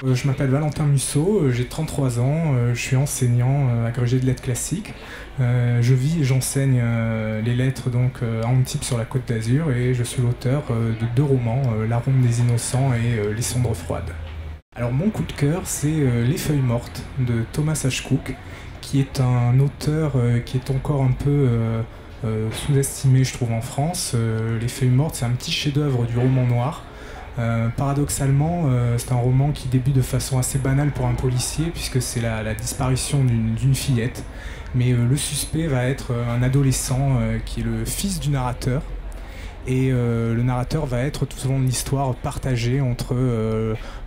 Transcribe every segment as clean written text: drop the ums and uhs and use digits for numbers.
Je m'appelle Valentin Musso, j'ai 33 ans, je suis enseignant agrégé de lettres classiques. Je vis et j'enseigne les lettres donc, à Antibes sur la Côte d'Azur et je suis l'auteur de 2 romans, La Ronde des Innocents et Les Cendres Froides. Alors mon coup de cœur c'est Les Feuilles Mortes de Thomas H. Cook, qui est un auteur qui est encore un peu sous-estimé je trouve en France. Les Feuilles Mortes c'est un petit chef-d'œuvre du roman noir. Paradoxalement, c'est un roman qui débute de façon assez banale pour un policier, puisque c'est la disparition d'une fillette. Mais le suspect va être un adolescent qui est le fils du narrateur. Et le narrateur va être tout au long de l'histoire partagé entre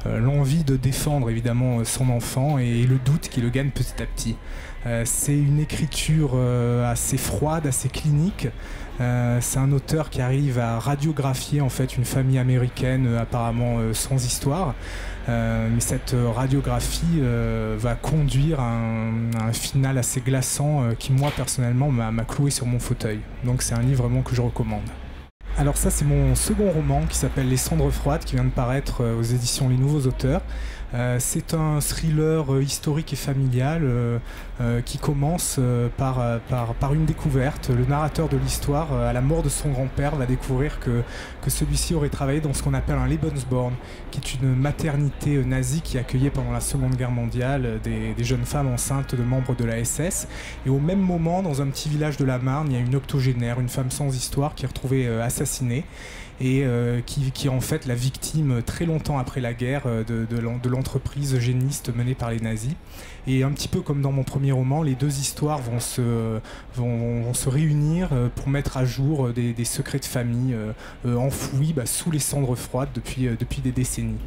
l'envie de défendre évidemment son enfant et le doute qui le gagne petit à petit. C'est une écriture assez froide, assez clinique. C'est un auteur qui arrive à radiographier en fait une famille américaine apparemment sans histoire. Mais cette radiographie va conduire à un final assez glaçant qui moi personnellement m'a cloué sur mon fauteuil. Donc c'est un livre vraiment que je recommande. Alors ça c'est mon second roman qui s'appelle Les Cendres Froides qui vient de paraître aux éditions Les Nouveaux Auteurs. C'est un thriller historique et familial qui commence par une découverte. Le narrateur de l'histoire, à la mort de son grand-père, va découvrir que celui-ci aurait travaillé dans ce qu'on appelle un Lebensborn, qui est une maternité nazie qui accueillait pendant la Seconde Guerre mondiale des jeunes femmes enceintes de membres de la SS. Et au même moment, dans un petit village de la Marne, il y a une octogénaire, une femme sans histoire qui est retrouvée assassinée et qui est en fait la victime très longtemps après la guerre de l'entreprise eugéniste menée par les nazis. Et un petit peu comme dans mon premier roman, les deux histoires vont se réunir pour mettre à jour des secrets de famille enfouis sous les cendres froides depuis des décennies.